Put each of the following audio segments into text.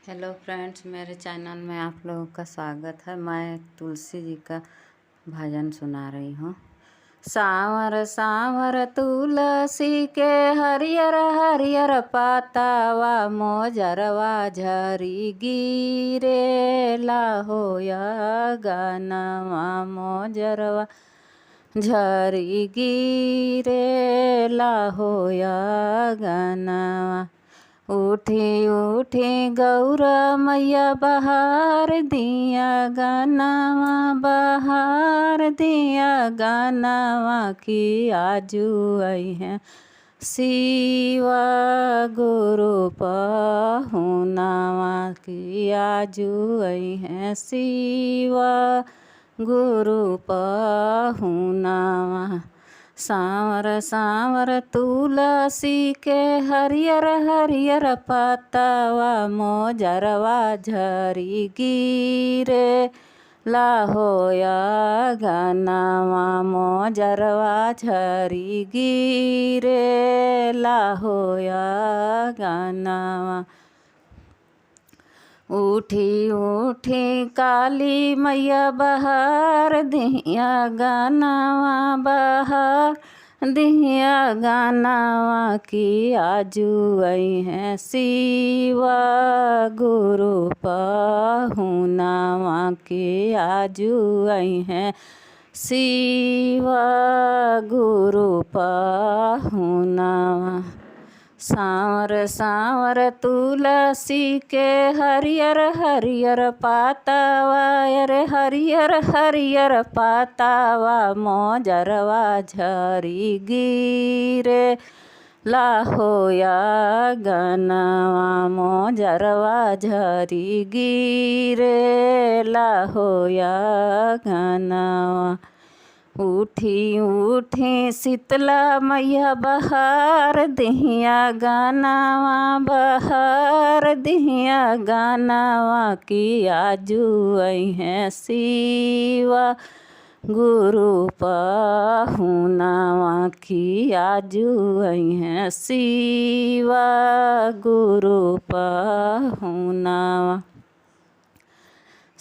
Hello friends, मेरे channel में आप लोगों का स्वागत है। मैं तुलसी जी का भजन सुना रही हूँ। सांवर सांवर तुलसी के हरियर हरियर पातावा मोजरवा झरी गिरे लाहोया गानवा मोजरवा झरी गिरे लाहोया गानवा। उठी उठी गौरा मैया बहार दिया गानवा, बहार दिया गानवा की आजू आई है शिवा गुरु पहुनावा की आजू आई है शिवा गुरु पहुनावा। सांवर सांवर तुलसी के हरियर हरियर पतावा मोजरवा झरी गिरे लाहोया गानवा मोजरवा झरी गिरे लाहोया गानवा। उठी उठी काली मैया बहार दिया गानवा, बहार दिया गानवा की आजू आई है शिवा गुरु पहुनावा की आजू आई है शिवा गुरु पहुनावा। सांवर सांवर तुलसी के हरियर हरियर पातावा, अरे हरियर हरियर पातावा मोजरवा झरी गिरे लाहोया गानवा मोजरवा झरी गिरे लाहोया गानवा। उठी उठी शीतला मैया बहार दिया गानवा, बहार दिया गानवा की आजू आई है शिवा गुरु पहुनावा की आजू आई है शिवा गुरु पहुनावा।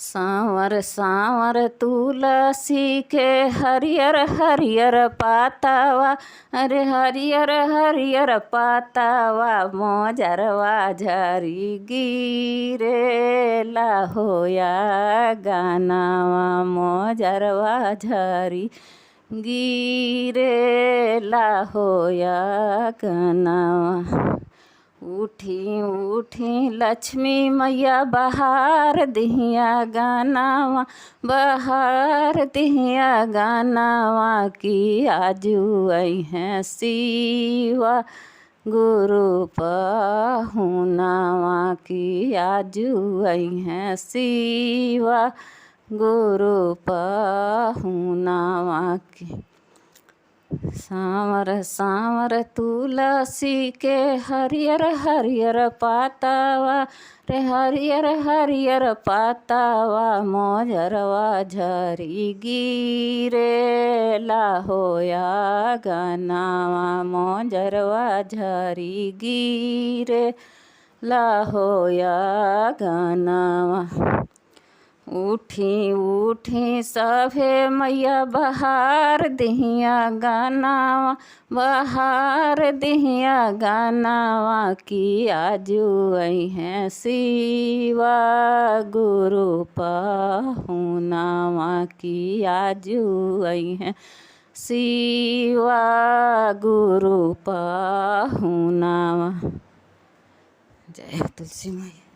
सांवर सांवर तुलसी के हरियर हरियर पातावा, अरे हरियर हरियर पातावा मोजरवा झरी गिरे लाहोया गानवा मोजरवा झरी गिरे लाहोया गानवा। उठी उठी लक्ष्मी मैया बहार दिया गानवा, बहार दिया गानवा की आजू आई है शिवा गुरु पहुनावा की आजू आई है शिवा गुरु पहुनावा की। सांवर सांवर तुलसी के हरियर हरियर पातावा, रे हरियर हरियर पातावा मोजरवा झरी गिरे लाहोया गानवा मोजरवा झरी गिरे लाहोया गानवा। उठी उठी सभे मैया बहार दिया गानवा, बहार दिया गानवा की आजू आई है शिवा गुरु पहुनावा की आजू आई है शिवा गुरु पहुनावा। जय तुलसी मैया।